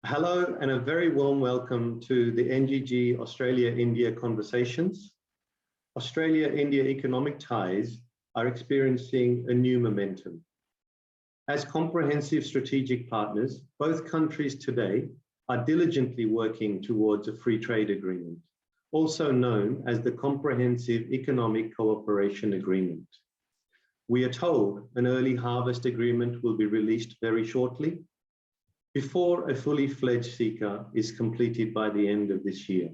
Hello and a very warm welcome to the NGG Australia India conversations. Australia-India economic ties are experiencing a new momentum. As comprehensive strategic partners, both countries today are diligently working towards a free trade agreement, also known as the Comprehensive Economic Cooperation Agreement. We are told an early harvest agreement will be released very shortly, before a fully fledged CECA is completed by the end of this year.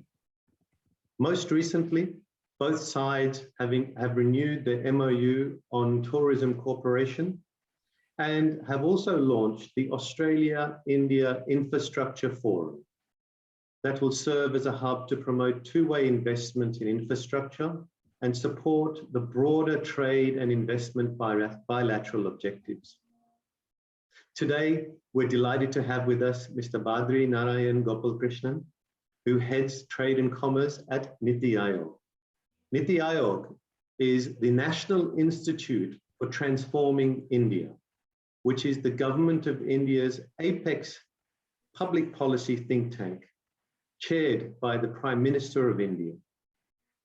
Most recently, both sides have renewed the MOU on tourism cooperation and have also launched the Australia-India Infrastructure Forum that will serve as a hub to promote two-way investment in infrastructure and support the broader trade and investment bilateral objectives. Today, we're delighted to have with us Mr. Badri Narayanan Gopalakrishnan, who heads Trade and Commerce at NITI Aayog. NITI Aayog is the National Institute for Transforming India, which is the Government of India's apex public policy think tank, chaired by the Prime Minister of India.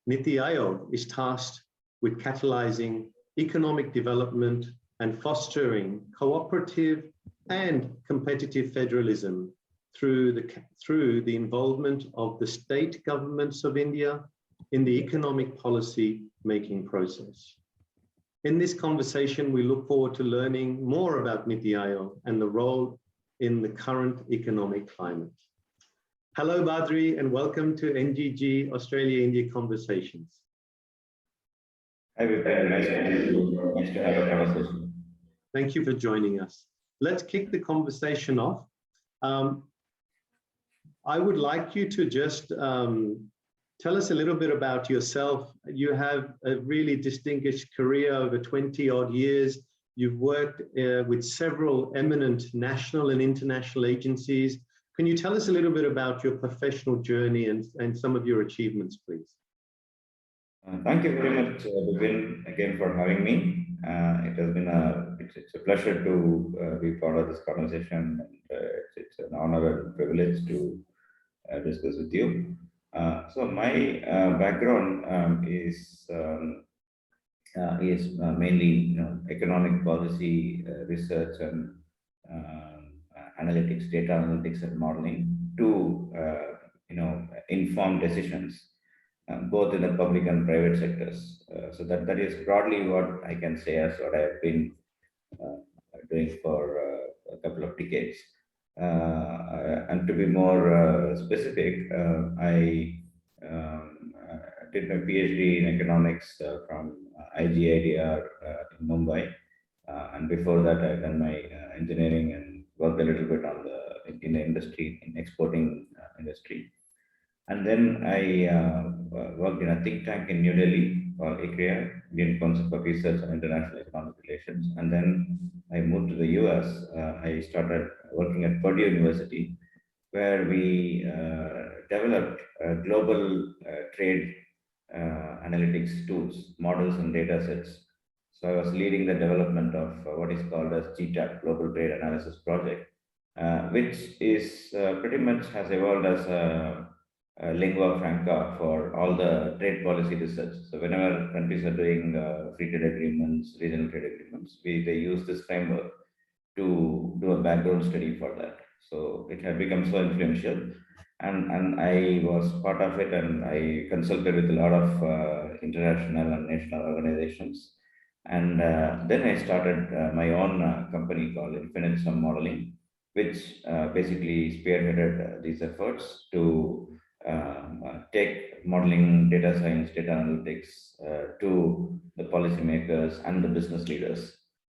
NITI Aayog is tasked with catalysing economic development and fostering cooperative and competitive federalism through the involvement of the state governments of India in the economic policy making process. In this conversation, we look forward to learning more about NITI Aayog and the role in the current economic climate. Hello, Badri, and welcome to NGG Australia India Conversations. Hi, Dipen. Nice to have a conversation. Thank you for joining us. Let's kick the conversation off. I would like you to just tell us a little bit about yourself. You have a really distinguished career over 20 odd years. You've worked with several eminent national and international agencies. Can you tell us a little bit about your professional journey and some of your achievements, please? Thank you very much, Dipen, again for having me. It has been it's a pleasure to be part of this conversation, and it's an honor and privilege to discuss with you. So my background is mainly economic policy research and analytics, data analytics and modeling to inform decisions. Both in the public and private sectors. So that is broadly what I can say as what I have been doing for a couple of decades. And to be more specific, I did my PhD in economics from IGIDR in Mumbai. And before that, I've done my engineering and worked a little bit on in the industry, in exporting industry. And then I worked in a think tank in New Delhi called ICRIA, Indian Council for Research on International Economic Relations. And then I moved to the US. I started working at Purdue University, where we developed global trade analytics tools, models and data sets. So I was leading the development of what is called as GTAP, Global Trade Analysis Project, which is pretty much has evolved as a lingua franca for all the trade policy research. So whenever countries are doing free trade agreements, regional trade agreements, they use this framework to do a background study for that. So it had become so influential, and I was part of it, and I consulted with a lot of international and national organizations. And then I started my own company called Infinite Sum Modeling, which basically spearheaded these efforts to take modeling, data science, data analytics to the policymakers and the business leaders.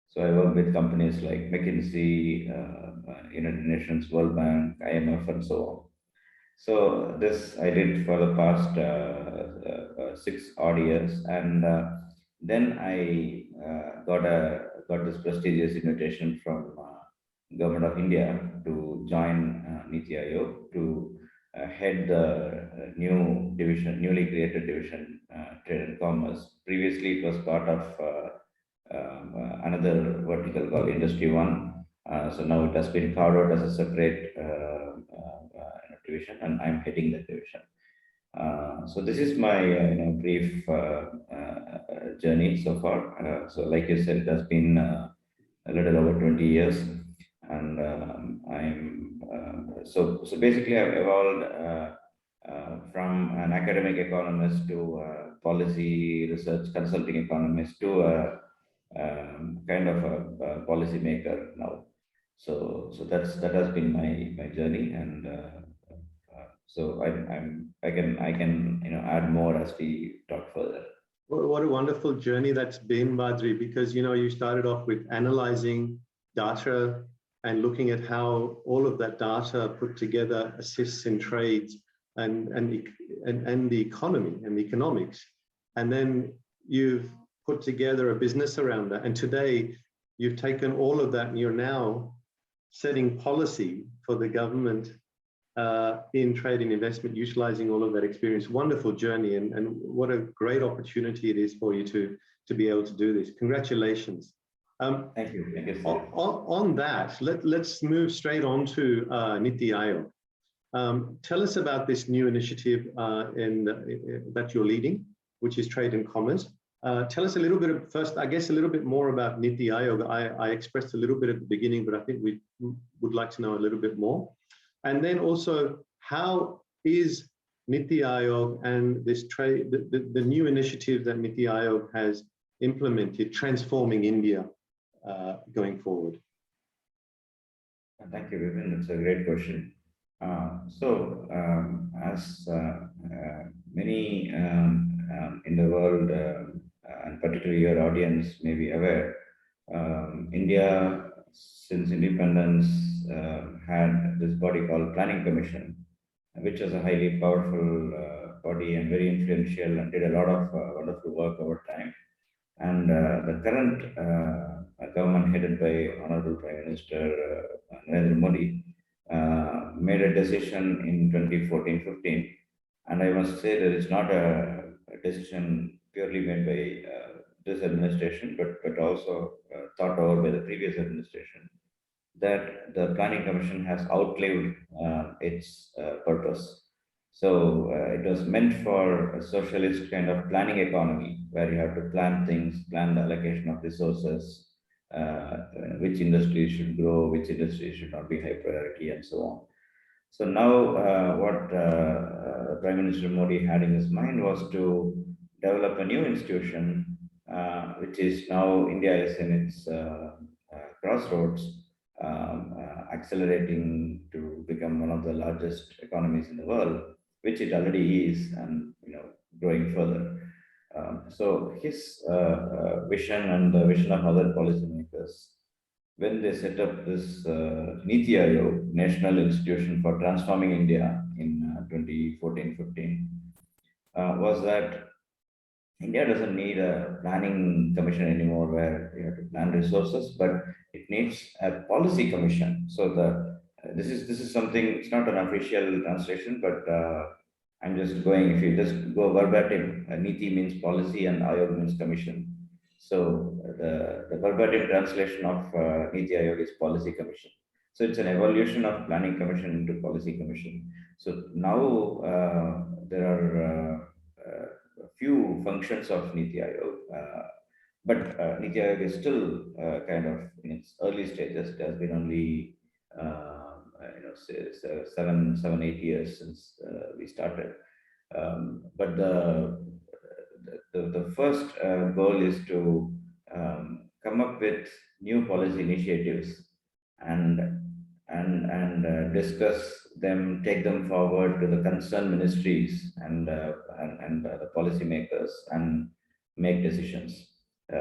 So I work with companies like McKinsey, United Nations, World Bank, IMF, and so on. So this I did for the past 6 odd years, and then I got this prestigious invitation from Government of India to join NITI Aayog to head the newly created division, Trade and Commerce. Previously, it was part of another vertical called Industry 1, So now it has been carved out as a separate division, and I'm heading that division. So this is my brief journey so far. So like you said, it has been a little over 20 years, and so basically I've evolved from an academic economist to a policy research consulting economist to a kind of a policy maker now. So that has been my journey, and so I can add more as we talk further. What a wonderful journey that's been, Badri, because you started off with analyzing data and looking at how all of that data put together assists in trades and the economy and the economics. And then you've put together a business around that. And today you've taken all of that and you're now setting policy for the government in trade and investment, utilizing all of that experience. Wonderful journey, and what a great opportunity it is for you to be able to do this. Congratulations. Thank you. Thank you, sir. On that, let's move straight on to NITI Aayog. Tell us about this new initiative that you're leading, which is Trade and Commerce. Tell us a little bit first, I guess, a little bit more about NITI Aayog. I expressed a little bit at the beginning, but I think we would like to know a little bit more. And then also, how is NITI Aayog and this trade, the new initiative that NITI Aayog has implemented, transforming India going forward? Thank you, Dipen. That's a great question. As many in the world, and particularly your audience may be aware, India, since independence, had this body called Planning Commission, which was a highly powerful body and very influential, and did a lot of wonderful work over time. And the current government, headed by Honorable Prime Minister Narendra Modi, made a decision in 2014-15, and I must say that it's not a decision purely made by this administration, but also thought over by the previous administration, that the Planning Commission has outlived its purpose. So it was meant for a socialist kind of planning economy, where you have to plan things, plan the allocation of resources, which industries should grow, which industries should not be high priority, and so on. So now what Prime Minister Modi had in his mind was to develop a new institution, which is now India is in its crossroads, accelerating to become one of the largest economies in the world, which it already is, and growing further. So his vision and the vision of other policymakers, when they set up this NITI Aayog, National Institution for Transforming India, in 2014-15, was that India doesn't need a planning commission anymore, where you have to plan resources, but it needs a policy commission. So this is something. It's not an official translation, but I'm just going. If you just go verbatim, NITI means policy and Aayog means commission. So the verbatim translation of NITI Aayog is policy commission. So it's an evolution of planning commission into policy commission. So now there are a few functions of NITI Aayog, but NITI Aayog is still kind of in its early stages. It has been only 7-8 years since we started. But the first goal is to come up with new policy initiatives and discuss them, take them forward to the concerned ministries and the policymakers, and make decisions,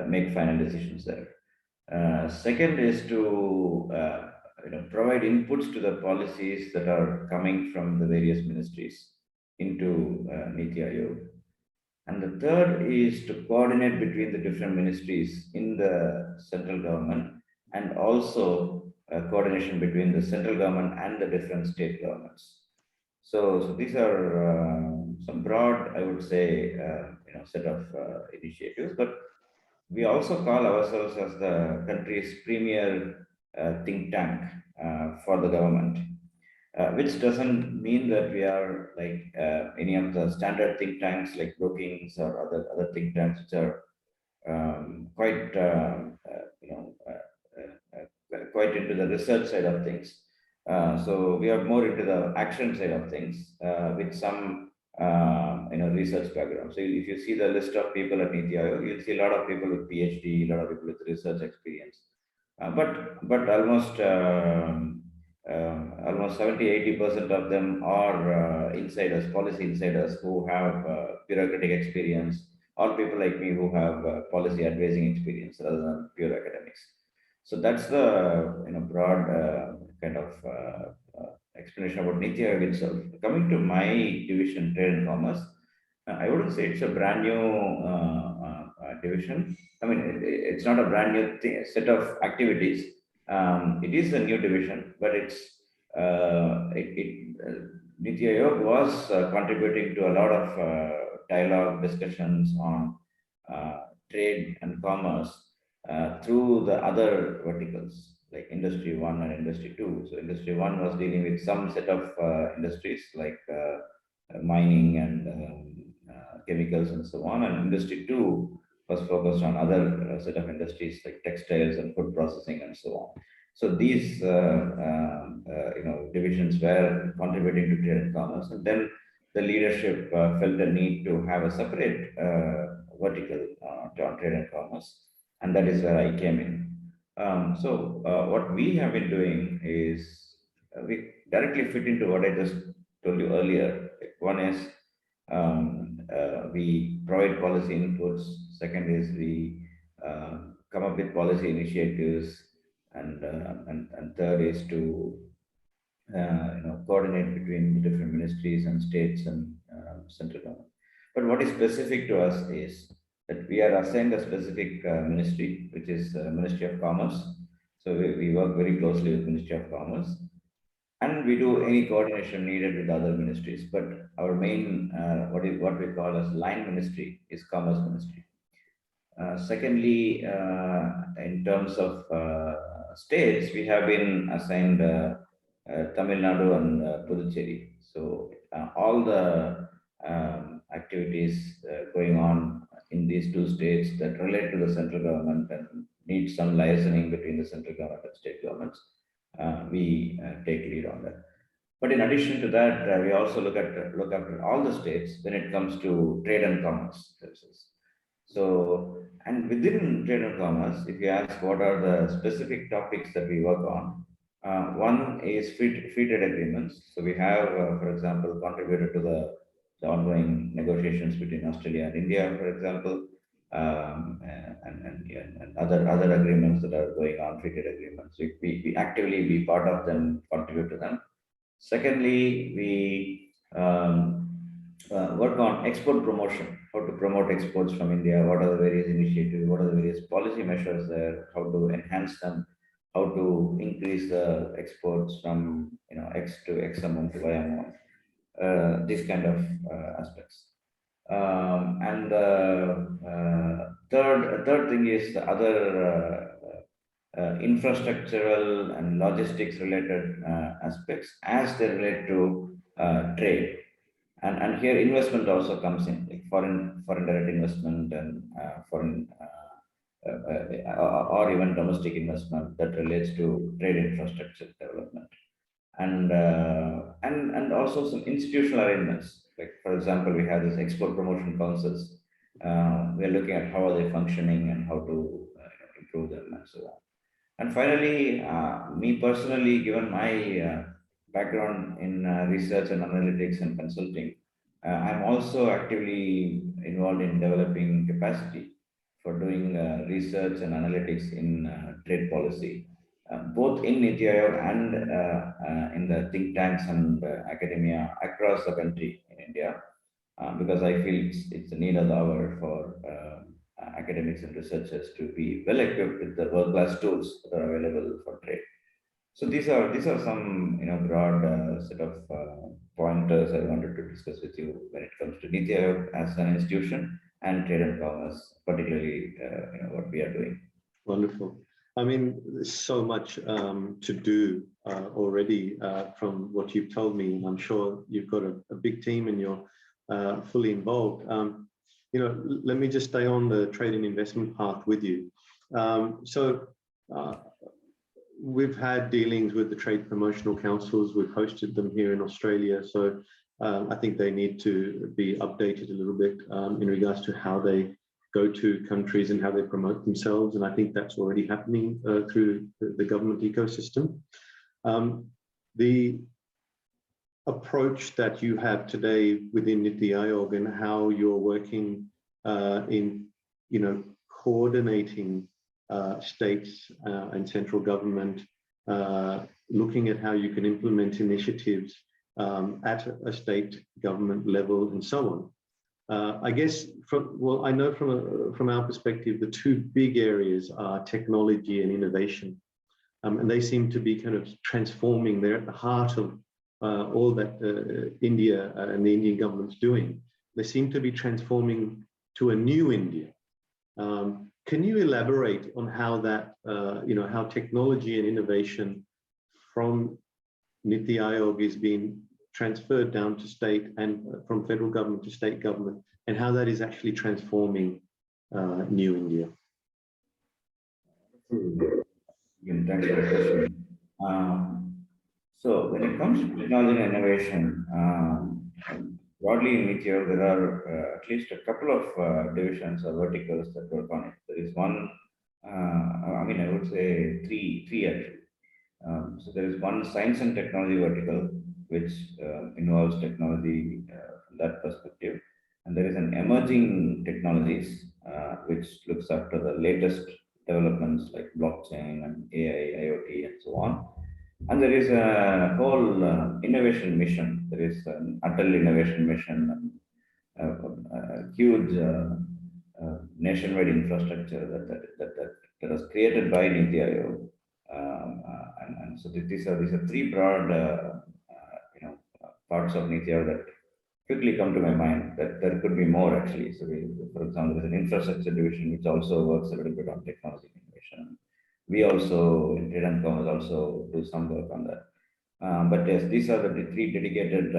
make final decisions there. Second is to provide inputs to the policies that are coming from the various ministries into NITI Aayog. And the third is to coordinate between the different ministries in the central government, and also coordination between the central government and the different state governments. So these are some broad, I would say, set of initiatives. But we also call ourselves as the country's premier think tank for the government, which doesn't mean that we are like any of the standard think tanks like Brookings or other think tanks which are quite quite into the research side of things. So we are more into the action side of things with some research background. So if you see the list of people at NITI Aayog, you'll see a lot of people with PhD, a lot of people with research experience. But almost 70-80% of them are insiders, policy insiders who have bureaucratic experience, or people like me who have policy advising experience rather than pure academics. So that's the broad kind of explanation about NITI Aayog itself. Coming to my division, trade and commerce, I wouldn't say it's a brand new division. I mean, it's not a brand new set of activities. It is a new division, but NITI Aayog was contributing to a lot of dialogue discussions on trade and commerce through the other verticals like Industry 1 and Industry 2. So Industry 1 was dealing with some set of industries like mining and chemicals and so on, and Industry 2 was focused on other set of industries like textiles and food processing and so on. So these divisions were contributing to trade and commerce, and then the leadership felt the need to have a separate vertical on trade and commerce, and that is where I came in. So what we have been doing is we directly fit into what I just told you earlier. One is we provide policy inputs. Second is we come up with policy initiatives, and third is to coordinate between the different ministries and states and central government. But what is specific to us is that we are assigned a specific ministry, which is Ministry of Commerce. So we work very closely with Ministry of Commerce, and we do any coordination needed with other ministries. But our main, what we call as line ministry, is Commerce Ministry. Secondly, in terms of states, we have been assigned Tamil Nadu and Puducherry. So all the activities going on in these two states that relate to the central government and need some liaising between the central government and state governments, we take lead on that. But in addition to that, we also look after all the states when it comes to trade and commerce services. So, and within trade and commerce, if you ask what are the specific topics that we work on, one is free trade agreements. So we have, for example, contributed to the ongoing negotiations between Australia and India, for example, and other agreements that are going on, free trade agreements. We actively be part of them, contribute to them. Secondly, we work on export promotion, how to promote exports from India, what are the various initiatives, what are the various policy measures there, how to enhance them, how to increase the exports from X to X amount to Y amount, these kind of aspects. And third thing is the other infrastructural and logistics related aspects as they relate to trade. And here investment also comes in, like foreign direct investment and foreign or even domestic investment that relates to trade infrastructure development, and also some institutional arrangements. Like for example, we have these export promotion councils. We are looking at how are they functioning and how to improve them and so on. And finally, me personally, given my background in research and analytics and consulting, I'm also actively involved in developing capacity for doing research and analytics in trade policy, both in NITI Aayog and in the think tanks and academia across the country in India, because I feel it's a need of the hour for academics and researchers to be well equipped with the world-class tools that are available for trade. So these are some broad set of pointers I wanted to discuss with you when it comes to NITI Aayog as an institution and trade and commerce, particularly what we are doing. Wonderful. I mean, there's so much to do already from what you've told me. I'm sure you've got a big team and you're fully involved. You know, let me just stay on the trade and investment path with you. We've had dealings with the trade promotional councils. We've hosted them here in Australia. So I think they need to be updated a little bit in regards to how they go to countries and how they promote themselves. And I think that's already happening through the government ecosystem. The approach that you have today within NITI Aayog and how you're working in, you know, coordinating states and central government, looking at how you can implement initiatives at a state government level and so on. I guess, I know from our perspective, the two big areas are technology and innovation. And they seem to be kind of transforming. They're at the heart of all that India and the Indian government's doing. They seem to be transforming to a new India. Can you elaborate on how that, you know, how technology and innovation from NITI Aayog is being transferred down to state and from federal government to state government, and how that is actually transforming new India? Again, thanks for the question. So when it comes to technology and innovation, broadly in NITI Aayog, there are at least a couple of divisions or verticals that work on it. There is one, I mean, I would say three actually. So there is one science and technology vertical, which involves technology from that perspective. And there is an emerging technologies, which looks after the latest developments like blockchain and AI, IoT, and so on. And there is a whole innovation mission. There is an Untitled innovation mission, a huge nationwide infrastructure that was created by NITI Aayog. And so these are three broad parts of NITI Aayog that quickly come to my mind. That there could be more actually. So for example, there's an infrastructure division which also works a little bit on technology innovation. We also in Trade and Commerce also do some work on that. But yes, these are the three dedicated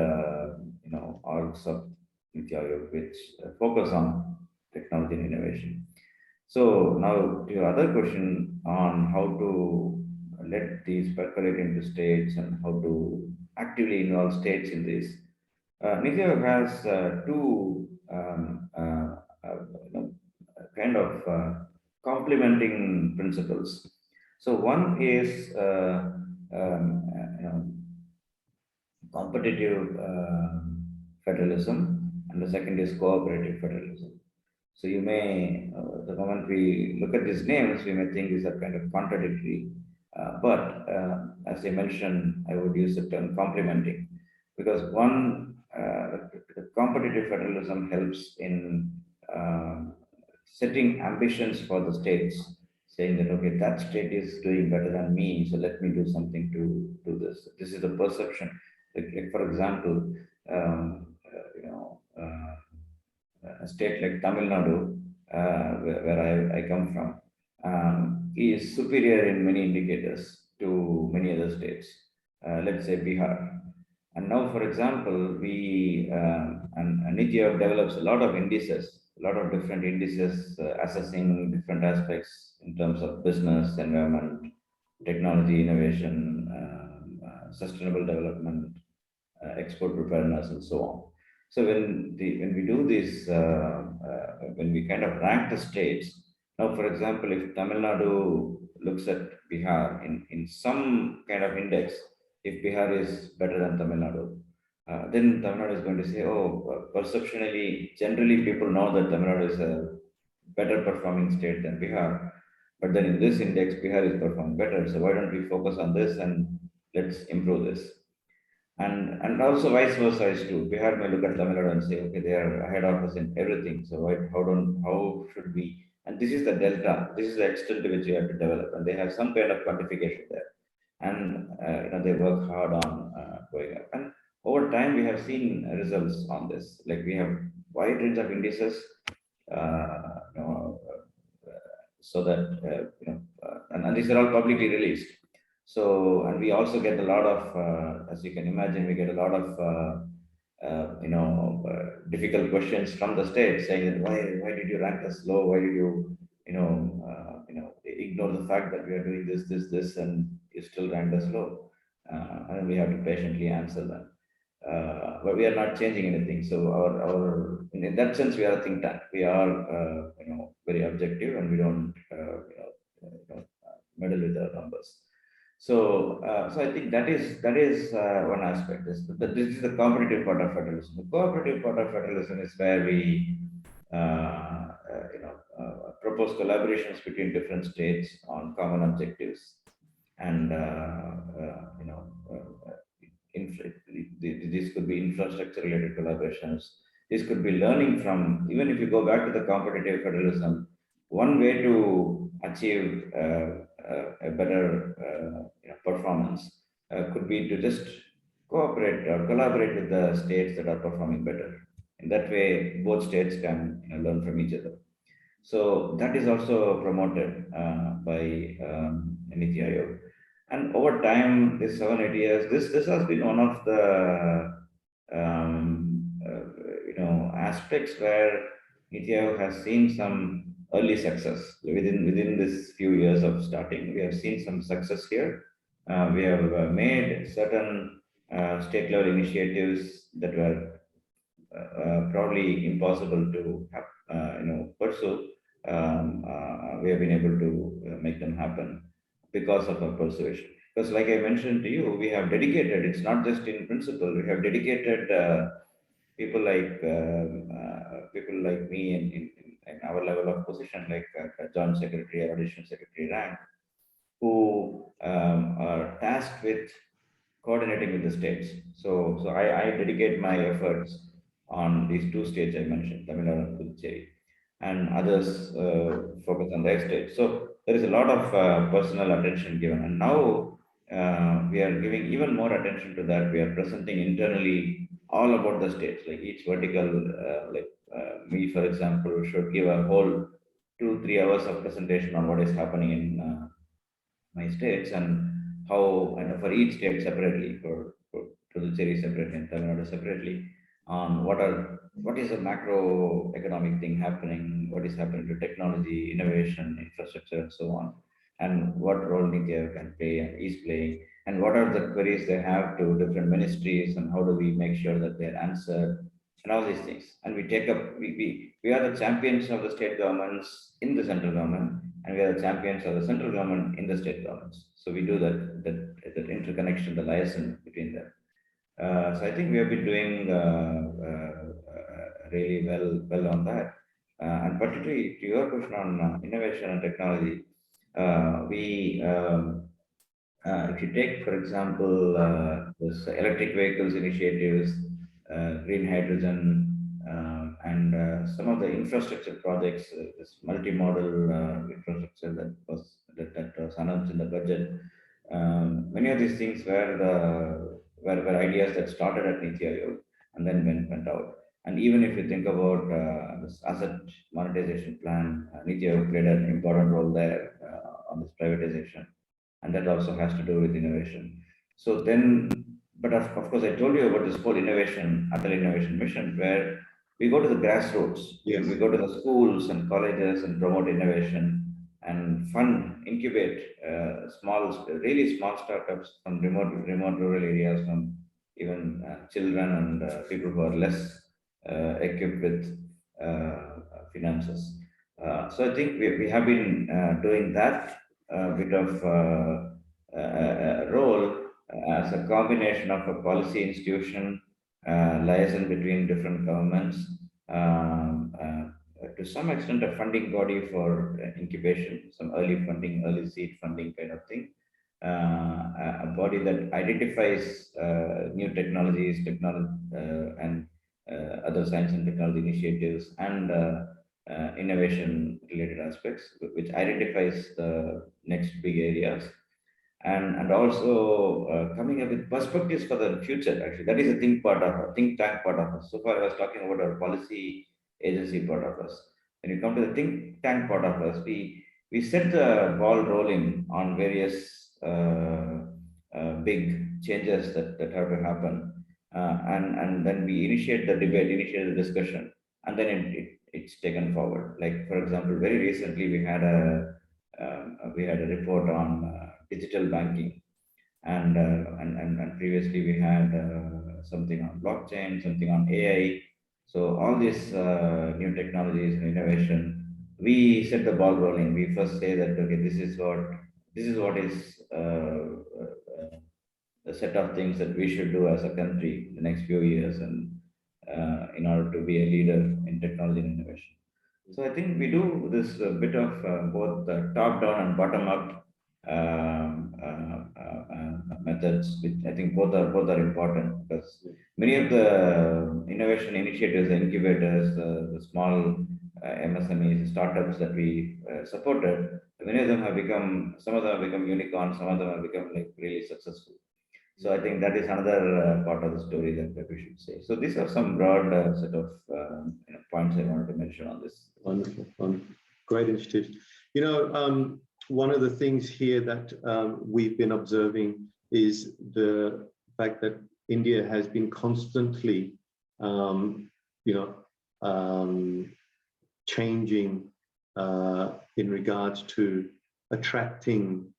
orgs of NITI Aayog which focus on technology and innovation. So now to your other question on how to let these percolate into states and how to actively involve states in this. NITI Aayog has two kind of complementing principles. So one is competitive federalism, and the second is cooperative federalism. So you may, the moment we look at these names, we may think these are kind of contradictory. But as I mentioned, I would use the term complementing, because one, the competitive federalism helps in setting ambitions for the states, saying that, okay, that state is doing better than me, so let me do something to do this. This is the perception. Like for example, a state like Tamil Nadu, where I come from, is superior in many indicators to many other states. Let's say Bihar. And now, for example, and NITI Aayog develops a lot of indices, a lot of different indices assessing different aspects in terms of business, environment, technology, innovation, sustainable development, export preparedness, and so on. So when we do this, when we kind of rank the states, now, for example, if Tamil Nadu looks at Bihar in some kind of index, if Bihar is better than Tamil Nadu, then Tamil Nadu is going to say, oh, perceptionally, generally people know that Tamil Nadu is a better performing state than Bihar. But then in this index, Bihar is performing better. So why don't we focus on this and let's improve this? And also vice versa is true. Bihar may look at Tamil Nadu and say, okay, they are ahead of us in everything. So how should we? And this is the delta. This is the extent to which you have to develop, and they have some kind of quantification there. And they work hard on going up. And over time, we have seen results on this. Like we have wide range of indices, so that and and these are all publicly released. So, and we also get a lot of, as you can imagine, we get a lot of difficult questions from the state saying that why did you rank us low? Why did you ignore the fact that we are doing this, and you still ranked us low? And we have to patiently answer them. But we are not changing anything. So our in that sense, we are a think tank. We are very objective, and we don't meddle with the numbers. So I think that is one aspect. This is the competitive part of federalism. The cooperative part of federalism is where we propose collaborations between different states on common objectives, and this could be infrastructure related collaborations. This could be learning from, even if you go back to the competitive federalism, one way to achieve a better performance could be to just cooperate or collaborate with the states that are performing better. In that way, both states can learn from each other. So that is also promoted by NITI Aayog. And over time, this 7-8 years, this has been one of the aspects where NITI Aayog has seen some early success within this few years of starting. We have seen some success here. We have made certain state level initiatives that were probably impossible to pursue. We have been able to make them happen because of our persuasion. Because, like I mentioned to you, we have dedicated. It's not just in principle. We have dedicated people like me in our level of position, like joint secretary or additional secretary rank, who are tasked with coordinating with the states. So I dedicate my efforts on these two states I mentioned, Tamil Nadu and Puducherry, and others focus on their states. So there is a lot of personal attention given, and now we are giving even more attention to that. We are presenting internally all about the states, like each vertical, me, for example, should give a whole 2-3 hours of presentation on what is happening in my states, and how, and for each state separately, for Puducherry separately and Tamil Nadu separately, on what is the macroeconomic thing happening, what is happening to technology, innovation, infrastructure, and so on, and what role NITI Aayog can play and is playing, and what are the queries they have to different ministries, and how do we make sure that they're answered, and all these things. And we take up, we are the champions of the state governments in the central government, and we are the champions of the central government in the state governments. So we do that interconnection, the liaison between them. So I think we have been doing really well on that. And particularly to your question on innovation and technology, if you take, for example, this electric vehicles initiatives, green hydrogen, and some of the infrastructure projects, this multimodal infrastructure that was announced in the budget. Many of these things were ideas that started at NITI Aayog and then went out. And even if you think about this asset monetization plan, NITI Aayog played an important role there on this privatization, and that also has to do with innovation. So then, but of course, I told you about this whole innovation, Atal Innovation Mission, where we go to the grassroots. Yes. We go to the schools and colleges and promote innovation and fund, incubate really small startups from remote rural areas, from even children and people who are less equipped with finances. So I think we have been doing that bit of role as a combination of a policy institution, liaison between different governments, to some extent a funding body for incubation, some early funding, early seed funding kind of thing, a body that identifies new technologies, and other science and technology initiatives, and innovation related aspects, which identifies the next big areas, and also coming up with perspectives for the future. Actually, that is a think tank part of us. So far, I was talking about our policy agency part of us. When you come to the think tank part of us, we we set the ball rolling on various big changes that have to happen. And then we initiate the debate, initiate the discussion, and then it's taken forward. Like, for example, very recently we had a report on digital banking, and previously we had something on blockchain, something on AI. So all these new technologies and innovation, we set the ball rolling. We first say that, okay, this is what is the set of things that we should do as a country in the next few years, and in order to be a leader in technology and innovation. So I think we do this bit of both top down and bottom up methods, which I think both are important, because many of the innovation initiatives, the incubators, the small MSMEs, startups that we supported, many of them have become, some of them have become unicorns, some of them have become like really successful. So I think that is another part of the story that we should say. So these are some broad set of points I wanted to mention on this. Wonderful, wonderful. Great initiatives. One of the things here that we've been observing is the fact that India has been constantly, changing in regards to attracting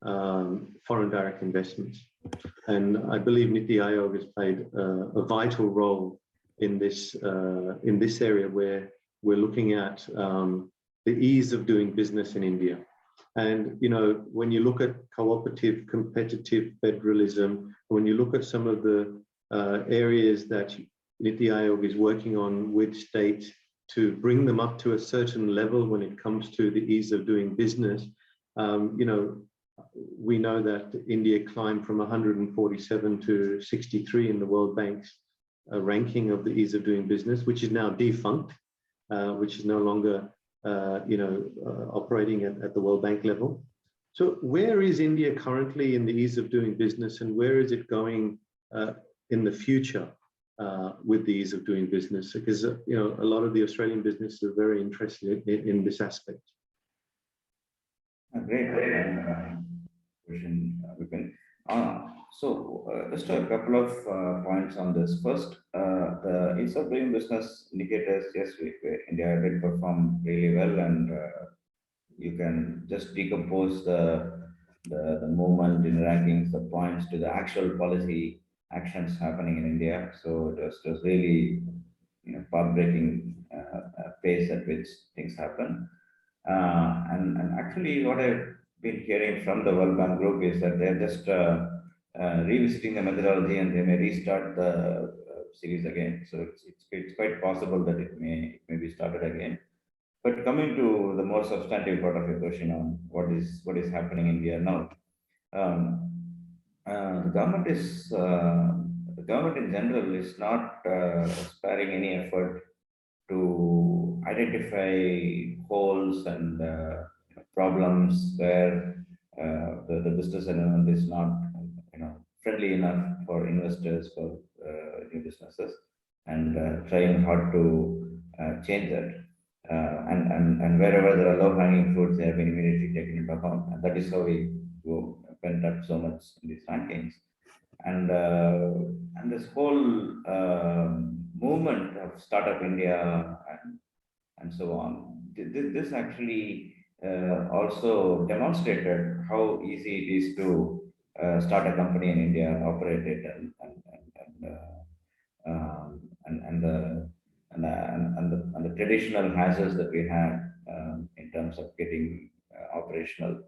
foreign direct investments. And I believe NITI Aayog has played a vital role in this area, where we're looking at the ease of doing business in India. And when you look at cooperative, competitive federalism, when you look at some of the areas that NITI Aayog is working on with states to bring them up to a certain level when it comes to the ease of doing business, we know that India climbed from 147 to 63 in the World Bank's ranking of the ease of doing business, which is now defunct, which is no longer operating at the World Bank level. So where is India currently in the ease of doing business, and where is it going in the future with the ease of doing business? Because a lot of the Australian businesses are very interested in this aspect. Great question, Dipen. So just a couple of points on this. First, the ease of doing business indicators, yes, India did perform really well, and you can just decompose the movement in rankings, the points to the actual policy actions happening in India. So it was really path-breaking pace at which things happen. And actually, what I've been hearing from the World Bank Group is that they're just revisiting the methodology, and they may restart the series again. So it's quite possible that it may be started again. But coming to the more substantive part of your question on what is happening in India now, the government in general is not sparing any effort to identify holes and problems where the business environment is not friendly enough for investors, for new businesses, and trying hard to change that. And wherever there are low-hanging fruits, they have been immediately taken into account, and that is how we went up so much in these rankings. And this whole movement of Startup India and so on, this actually also demonstrated how easy it is to start a company in India, operate it, and the traditional hassles that we had in terms of getting operational,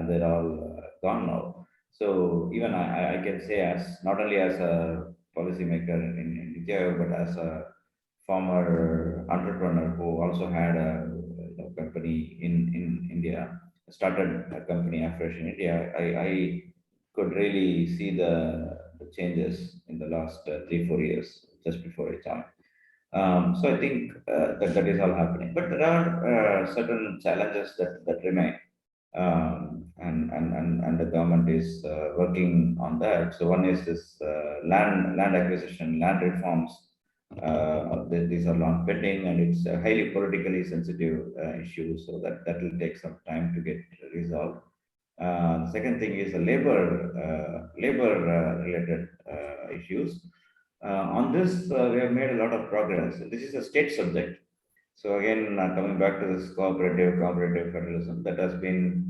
they're all gone now. So even I can say, as not only as a policymaker in India, but as a former entrepreneur who also had a company in India, started a company afresh in India, I could really see the changes in the last 3-4 years just before I joined. So I think that is all happening, but there are certain challenges that remain, and the government is working on that. So one is this land acquisition, land reforms These are long pending, and it's a highly politically sensitive issue, so that will take some time to get resolved. The second thing is the labor related issues. On this, we have made a lot of progress. This is a state subject. So again, coming back to this cooperative federalism, that has been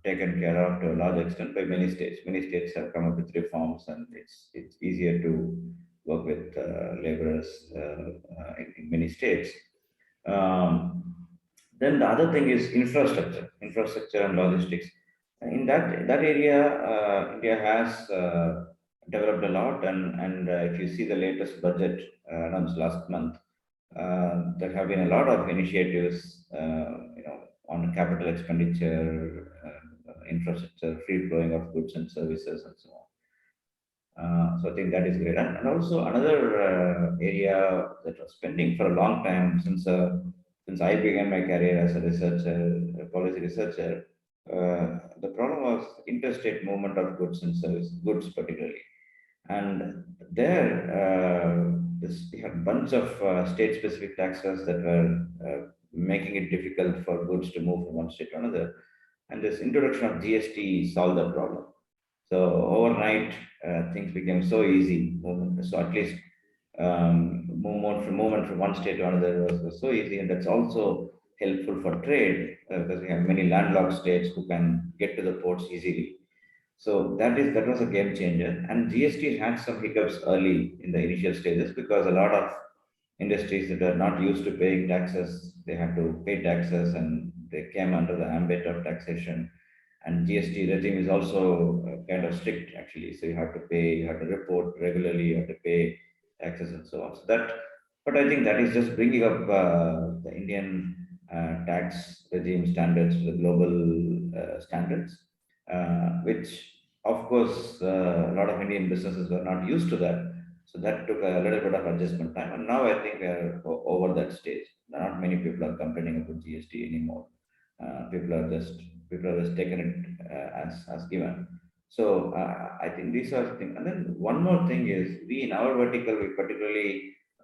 taken care of to a large extent by many states. Many states have come up with reforms, and it's easier to work with laborers in many states. Um, then the other thing is infrastructure and logistics. In that area, India has developed a lot, and if you see the latest budget announced last month, there have been a lot of initiatives, on capital expenditure, infrastructure, free flowing of goods and services, and so on. So I think that is great. And also another area that was pending for a long time since I began my career as a researcher, a policy researcher, the problem was interstate movement of goods and goods particularly. And there, we had bunch of state-specific taxes that were making it difficult for goods to move from one state to another. And this introduction of GST solved that problem. So overnight, things became so easy. So at least movement from one state to another was so easy, and that's also helpful for trade because we have many landlocked states who can get to the ports easily. So that was a game changer. And GST had some hiccups early in the initial stages because a lot of industries that are not used to paying taxes, they had to pay taxes, and they came under the ambit of taxation. And GST regime is also kind of strict actually. So you have to pay, you have to report regularly, you have to pay taxes and so on. So that, but I think that is just bringing up the Indian tax regime standards to the global standards, which of course a lot of Indian businesses were not used to that. So that took a little bit of adjustment time, and now I think we are over that stage. Not many people are complaining about GST anymore. People are just taking it as given. So I think these are things. And then one more thing is we in our vertical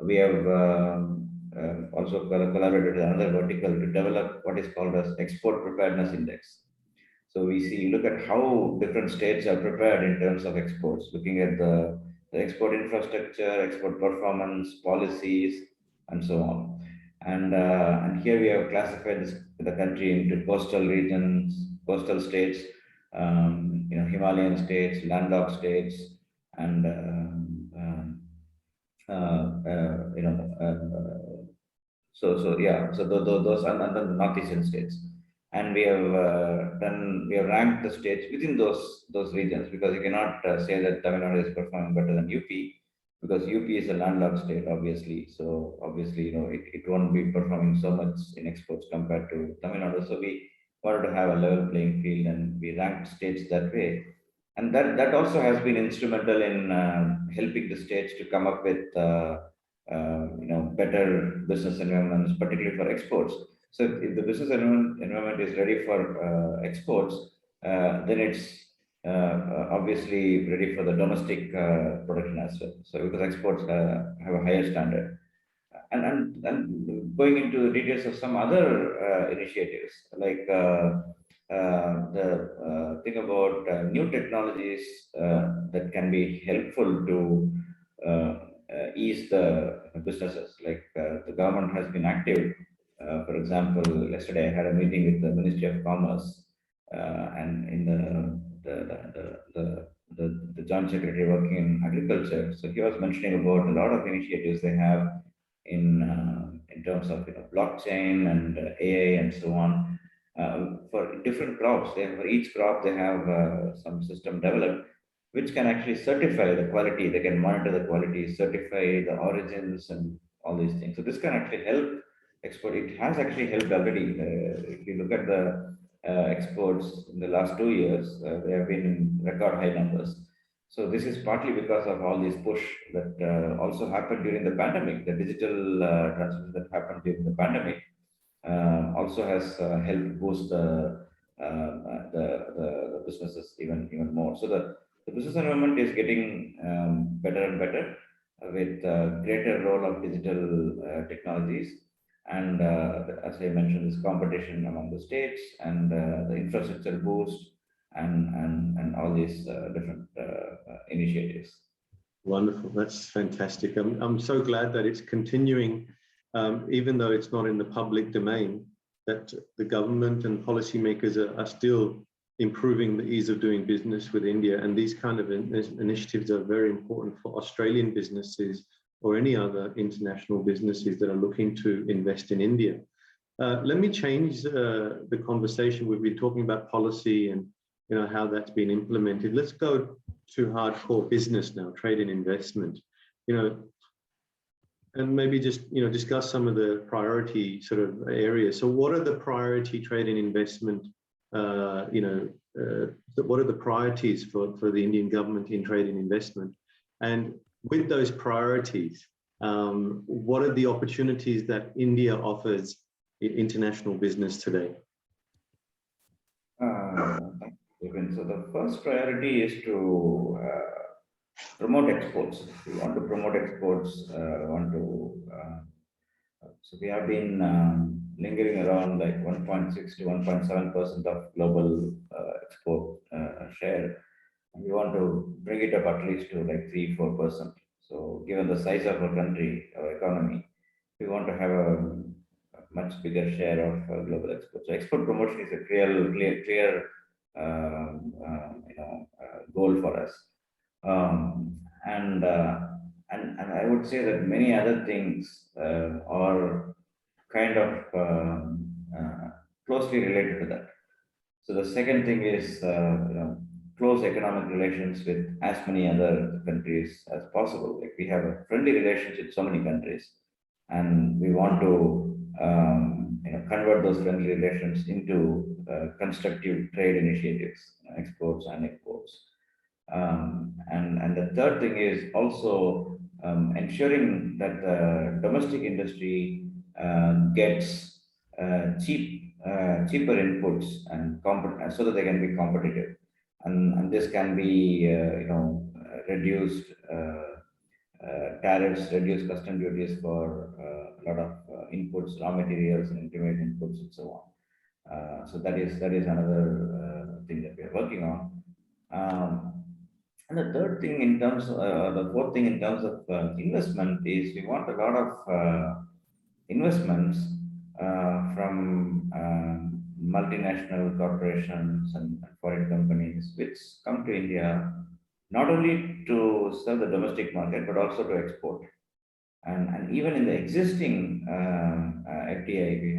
we have also collaborated with another vertical to develop what is called as export preparedness index. So we see, look at how different states are prepared in terms of exports, looking at the export infrastructure, export performance, policies, and so on. And here we have classified the country into coastal regions, coastal states, Himalayan states, landlocked states, and those are the northeastern states, and we have ranked the states within those regions, because you cannot say that Tamil Nadu is performing better than UP, because UP is a landlocked state, obviously. So obviously, it won't be performing so much in exports compared to Tamil Nadu. So we wanted to have a level playing field, and we ranked states that way. And that also has been instrumental in helping the states to come up with better business environments, particularly for exports. So if the business environment is ready for exports, then it's obviously ready for the domestic production as well. So because exports have a higher standard. And going into the details of some other initiatives, like the thing about new technologies that can be helpful to ease the businesses. Like the government has been active. For example, yesterday I had a meeting with the Ministry of Commerce, and in the joint secretary working in agriculture. So he was mentioning about a lot of initiatives they have in terms of blockchain and AI and so on. For different crops, for each crop they have some system developed which can actually certify the quality. They can monitor the quality, certify the origins, and all these things. So this can actually help export. It has actually helped already. If you look at the exports in the last 2 years, they have been in record high numbers. So this is partly because of all these push that also happened during the pandemic. The digital transformation that happened during the pandemic also has helped boost the businesses even more. So the business environment is getting better and better. with greater role of digital technologies, and as I mentioned, this competition among the states and the infrastructure boost and all these different initiatives. Wonderful. That's fantastic. I'm so glad that it's continuing, even though it's not in the public domain, that the government and policymakers are still improving the ease of doing business with India. And these kind of initiatives are very important for Australian businesses or any other international businesses that are looking to invest in India. Let me change the conversation. We've been talking about policy and how that's been implemented. Let's go to hardcore business now, trade and investment. And maybe just discuss some of the priority sort of areas. So, what are the priority trade and investment? What are the priorities for the Indian government in trade and investment? And with those priorities, what are the opportunities that India offers in international business today? So the first priority is to promote exports. We want to promote exports. So we have been lingering around like 1.6 to 1.7% of global export share. And we want to bring it up at least to like 3-4%. So given the size of our country, our economy, we want to have a much bigger share of global exports. So export promotion is a clear goal for us. And I would say that many other things are kind of closely related to that. So the second thing is close economic relations with as many other countries as possible. Like we have a friendly relationship with so many countries, and we want to convert those friendly relations into constructive trade initiatives, exports and exports. And the third thing is also ensuring that the domestic industry gets cheaper inputs and so that they can be competitive. And this can be reduced tariffs, reduced custom duties for a lot of inputs, raw materials, and intermediate inputs, and so on. So that is another thing that we are working on. And the third thing in terms of, the fourth thing in terms of investment is we want a lot of investments from multinational corporations and foreign companies which come to India not only to serve the domestic market but also to export. And even in the existing FDI we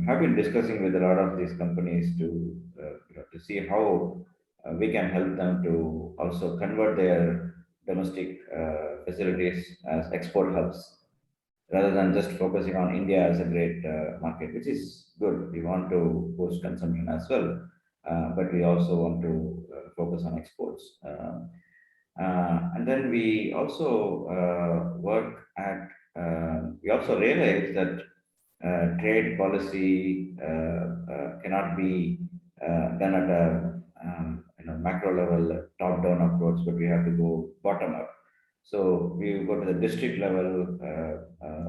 have been discussing with a lot of these companies to see how we can help them to also convert their domestic facilities as export hubs rather than just focusing on India as a great market, which is good. We want to boost consumption as well, but we also want to focus on exports. And then we also we also realize that trade policy cannot be done at a macro level, top-down approach, but we have to go bottom up. So we go to the district level.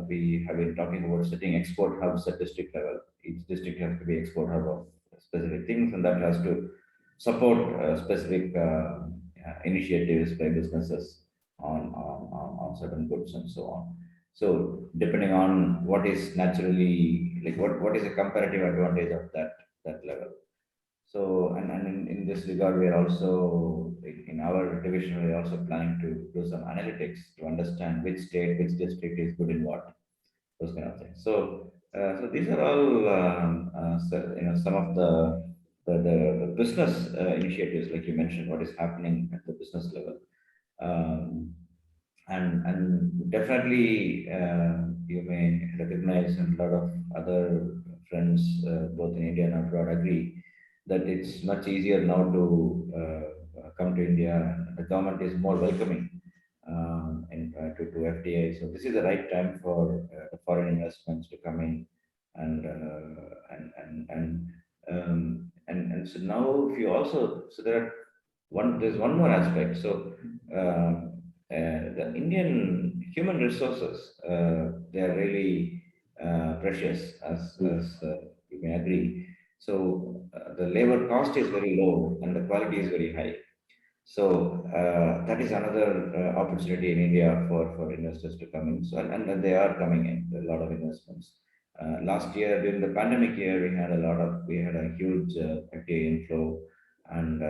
We have been talking about setting export hubs at district level. Each district has to be export hub of specific things, and that has to support specific initiatives by businesses on certain goods and so on. So depending on what is naturally like what is a comparative advantage of that level. So, and in this regard, we are also, in our division, we are also planning to do some analytics to understand which state, which district is good in what, those kind of things. So, so these are all, some of the business initiatives, like you mentioned, what is happening at the business level. And definitely, you may recognize, and a lot of other friends, both in India and abroad, agree that it's much easier now to come to India. The government is more welcoming to FDI. So this is the right time for foreign investments to come in, and so now if you also there's one more aspect. So the Indian human resources, they are really precious, as you may agree. So the labor cost is very low and the quality is very high. So that is another opportunity in India for investors to come in. So and they are coming in, a lot of investments. Last year during the pandemic year, we had a huge FDI inflow, and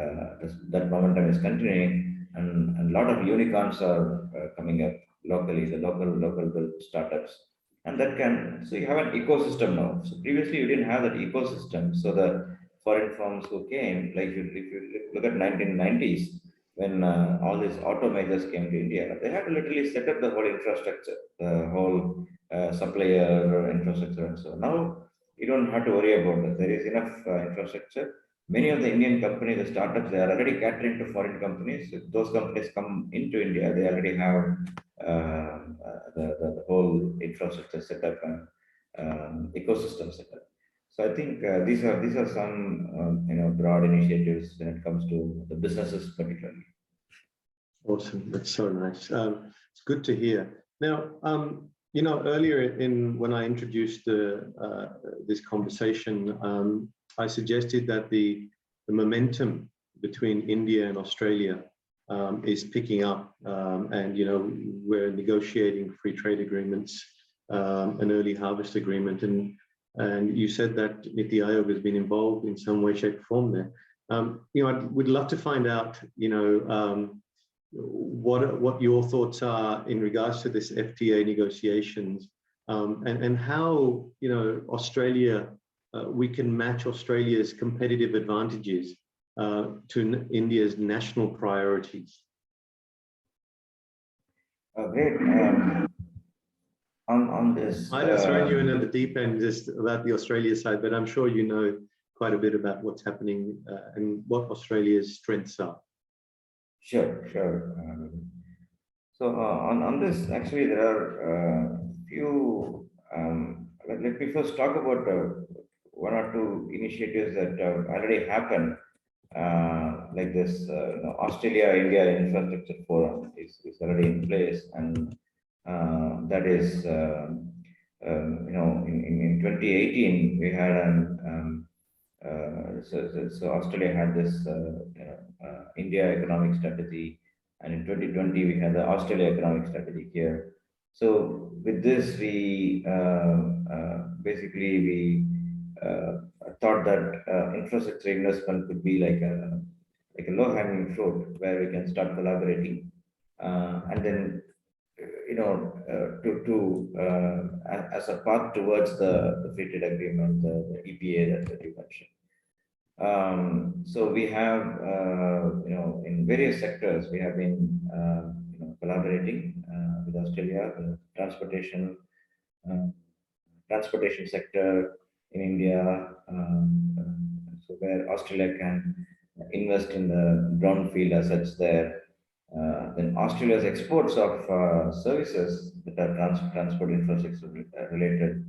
that momentum is continuing, and a lot of unicorns are coming up locally, the local built startups, and that can, so you have an ecosystem now. So previously you didn't have that ecosystem. So the foreign firms who came, like if you look at 1990s, when all these auto majors came to India, they had to literally set up the whole infrastructure, the whole supplier infrastructure, and so now you don't have to worry about that. There is enough infrastructure. Many of the Indian companies, the startups, they are already catering to foreign companies. If those companies come into India, they already have the whole infrastructure set up and ecosystem set up. So I think these are some broad initiatives when it comes to the businesses particularly. Awesome, that's so nice. It's good to hear. Now, earlier when I introduced this conversation, I suggested that the momentum between India and Australia is picking up, and we're negotiating free trade agreements, an early harvest agreement, and you said that NITI Aayog has been involved in some way, shape, or form there. I would love to find out, what your thoughts are in regards to this FTA negotiations, and how Australia, we can match Australia's competitive advantages to India's national priorities. Great. On this, I just thrown you in at the deep end just about the Australia side, but I'm sure you know quite a bit about what's happening and what Australia's strengths are. Sure. So on this, actually, there are few. Let me first talk about one or two initiatives that have already happened, like this Australia India Infrastructure Forum is already in place, and that is in 2018 we had an so Australia had this India economic strategy, and in 2020 we had the Australia economic strategy here. So with this, we basically we thought that infrastructure investment could be like a low-hanging fruit where we can start collaborating, and then as a path towards the free trade agreement, the EPA that you mentioned. So we have, in various sectors, we have been, collaborating with Australia, the transportation sector in India, so where Australia can invest in the brownfield assets there. Then Australia's exports of services that are transport infrastructure related,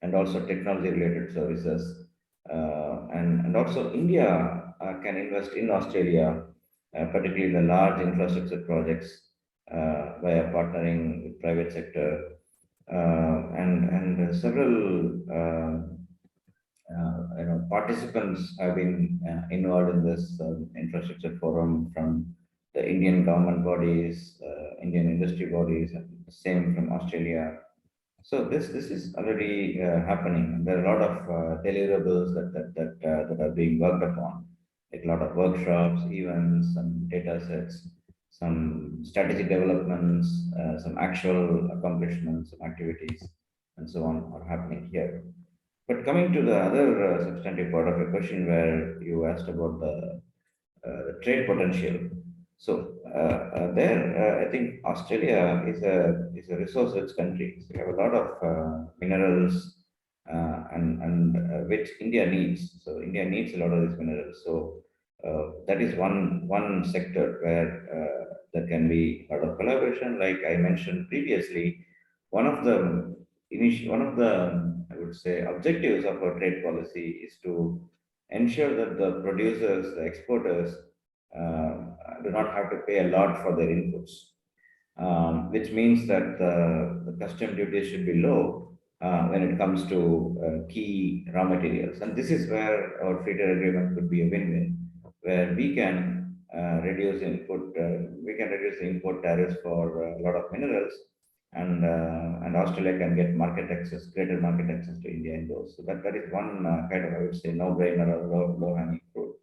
and also technology related services. And also India can invest in Australia, particularly the large infrastructure projects via partnering with private sector, and several participants have been involved in this infrastructure forum, from the Indian government bodies, Indian industry bodies, and the same from Australia. So this is already happening. There are a lot of deliverables that are being worked upon, like a lot of workshops, events, some data sets, some strategic developments, some actual accomplishments, some activities, and so on are happening here. But coming to the other substantive part of your question, where you asked about the trade potential. So I think Australia is a resource-rich country. So we have a lot of minerals, and which India needs. So India needs a lot of these minerals. So that is one sector where there can be a lot of collaboration. Like I mentioned previously, one of the I would say objectives of our trade policy is to ensure that the producers, the exporters, do not have to pay a lot for their inputs. which means that the custom duties should be low when it comes to key raw materials. And this is where our free trade agreement could be a win-win, where we can we can reduce the import tariffs for a lot of minerals, and Australia can get market access, greater market access to India in those. So that is one kind of, I would say, no-brainer or low-hanging fruit.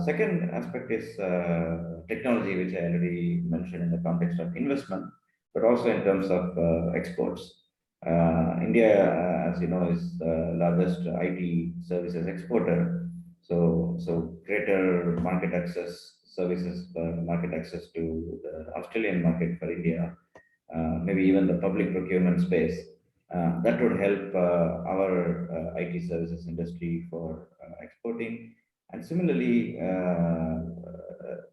Second aspect is technology, which I already mentioned in the context of investment, but also in terms of exports. India, as you know, is the largest IT services exporter. So greater market access services, market access to the Australian market for India, maybe even the public procurement space. That would help our IT services industry for exporting. And similarly,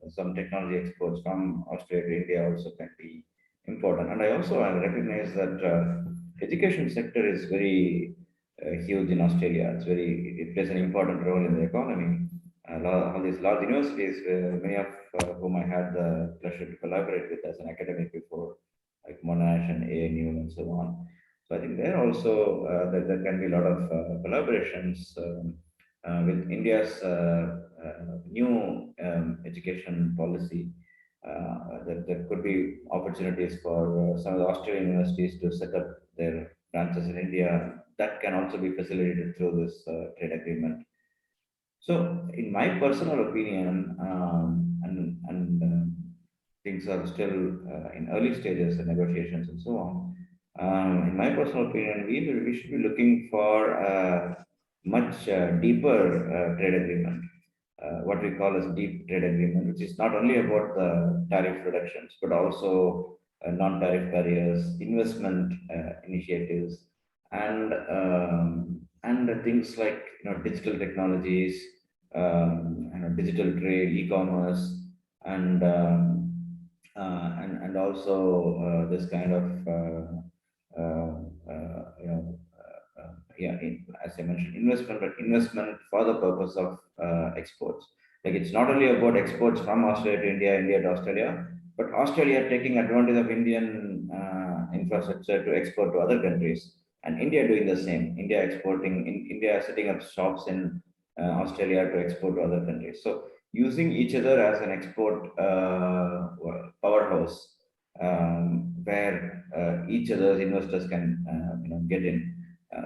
some technology exports from Australia to India also can be important. And I also recognize that education sector is very huge in Australia. It plays an important role in the economy. All these large universities, many of whom I had the pleasure to collaborate with as an academic before, like Monash and ANU and so on. So I think there also there can be a lot of collaborations with India's new education policy. There could be opportunities for some of the Australian universities to set up their branches in India. That can also be facilitated through this trade agreement. So, in my personal opinion, things are still in early stages of negotiations and so on. In my personal opinion, we should be looking for a much deeper trade agreement, what we call as deep trade agreement, which is not only about the tariff reductions, but also non-tariff barriers, investment initiatives, and things like digital technologies, digital trade, e-commerce, and and also this kind of as I mentioned, investment, but investment for the purpose of exports. Like it's not only about exports from Australia to India, India to Australia, but Australia taking advantage of Indian infrastructure to export to other countries, and India doing the same. India setting up shops in Australia to export to other countries. So using each other as an export powerhouse, where each other's investors can get in.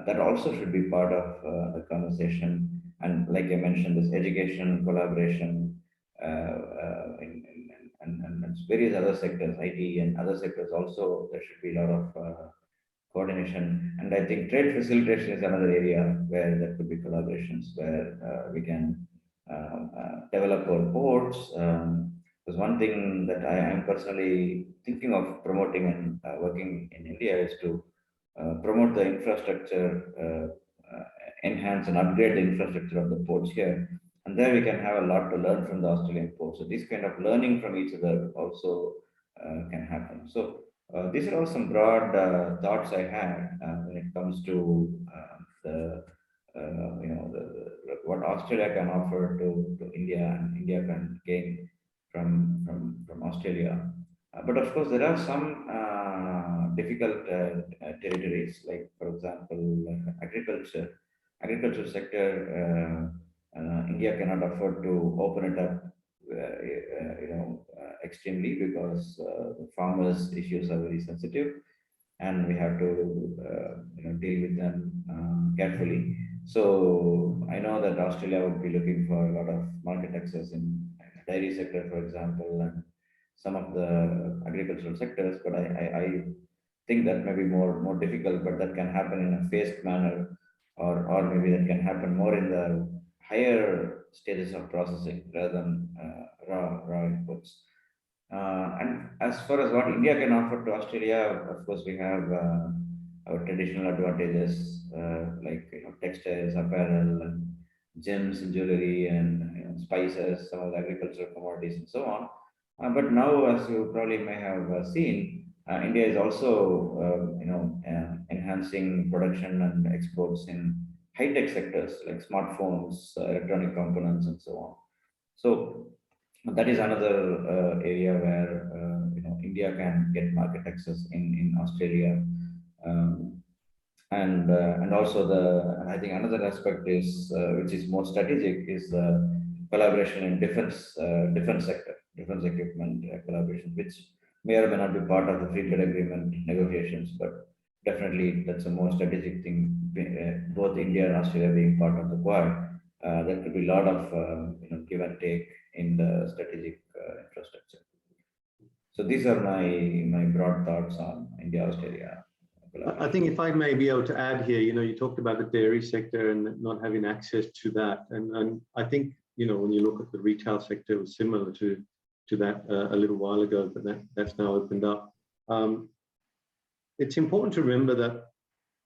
That also should be part of the conversation. And like I mentioned, this education, collaboration, and various other sectors, IT and other sectors also, there should be a lot of coordination. And I think trade facilitation is another area where there could be collaborations, where we can develop our ports. Because one thing that I am personally thinking of promoting and working in India is to promote the infrastructure, enhance and upgrade the infrastructure of the ports here. And there we can have a lot to learn from the Australian ports. So this kind of learning from each other also can happen. So these are all some broad thoughts I had when it comes to what Australia can offer to India and India can gain from Australia. But of course, there are some difficult territories, like for example, agriculture. Agriculture sector, India cannot afford to open it up, extremely because the farmers' issues are very sensitive, and we have to deal with them carefully. So I know that Australia would be looking for a lot of market access in dairy sector, for example, and some of the agricultural sectors. But I think that may be more difficult, but that can happen in a phased manner, or maybe that can happen more in the higher stages of processing rather than raw inputs. And as far as what India can offer to Australia, of course, we have our traditional advantages like textiles, apparel, and gems and jewelry, and spices, some of the agricultural commodities, and so on. But now, as you probably may have seen, India is also enhancing production and exports in high-tech sectors like smartphones, electronic components, and so on. So that is another area where India can get market access in Australia. And also I think another aspect is which is more strategic is the collaboration in defense sector, defense equipment collaboration, which may or may not be part of the free trade agreement negotiations, but definitely that's a more strategic thing. Both India and Australia being part of the Quad, there could be a lot of give and take in the strategic infrastructure. So these are my broad thoughts on India-Australia. I think if I may be able to add here, you talked about the dairy sector and not having access to that. And I think, when you look at the retail sector, it was similar to that a little while ago, but that's now opened up. It's important to remember that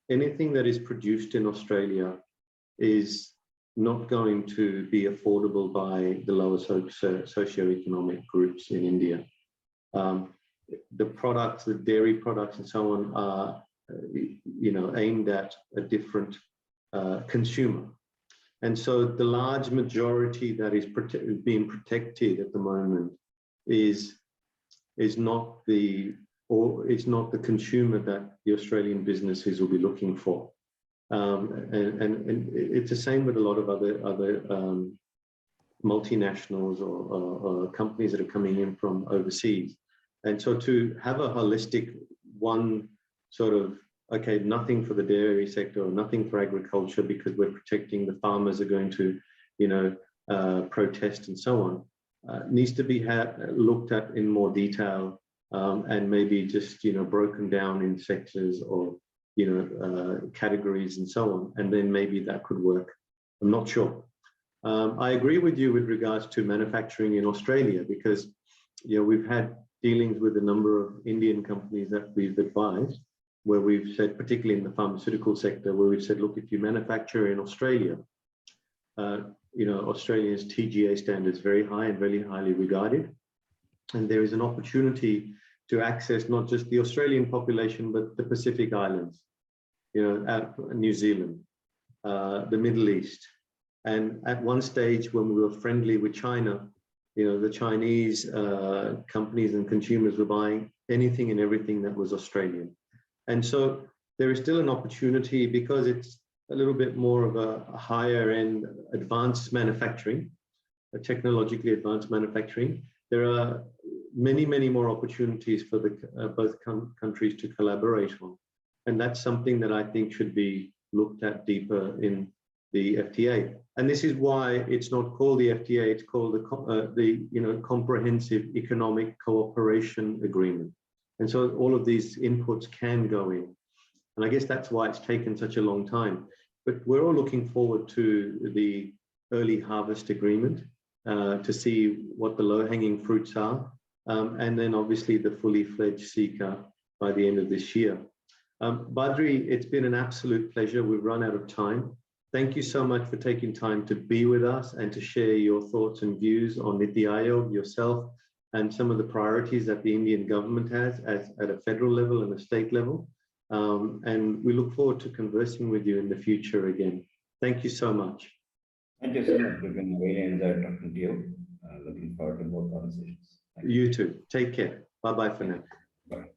anything that is produced in Australia is not going to be affordable by the lower socioeconomic groups in India. The products, the dairy products and so on are aimed at a different consumer. And so the large majority that is being protected at the moment is not the consumer that the Australian businesses will be looking for. And it's the same with a lot of other multinationals or companies that are coming in from overseas. And so to have a holistic one sort of, okay, nothing for the dairy sector or nothing for agriculture because we're protecting the farmers are going to, protest and so on, needs to be looked at in more detail and maybe just, broken down in sectors or, categories and so on. And then maybe that could work. I'm not sure. I agree with you with regards to manufacturing in Australia because, we've had dealings with a number of Indian companies that we've advised, where we've said, particularly in the pharmaceutical sector, where we've said, look, if you manufacture in Australia, Australia's TGA standards very high and very highly regarded. And there is an opportunity to access not just the Australian population, but the Pacific Islands, New Zealand, the Middle East. And at one stage when we were friendly with China, the Chinese companies and consumers were buying anything and everything that was Australian. And so there is still an opportunity because it's a little bit more of a higher end advanced manufacturing, a technologically advanced manufacturing. There are many, many more opportunities for both countries to collaborate on. And that's something that I think should be looked at deeper in the FTA. And this is why it's not called the FTA, it's called the Comprehensive Economic Cooperation Agreement. And so all of these inputs can go in. And I guess that's why it's taken such a long time. But we're all looking forward to the early harvest agreement to see what the low-hanging fruits are. And then obviously the fully fledged CECA by the end of this year. Badri, it's been an absolute pleasure. We've run out of time. Thank you so much for taking time to be with us and to share your thoughts and views on NITI Aayog, yourself, and some of the priorities that the Indian government has at a federal level and a state level. And we look forward to conversing with you in the future again. Thank you so much. Thank you so much. We've been really enjoyed talking to you. Looking forward to more conversations. You too. Take care. Bye-bye for now. Bye.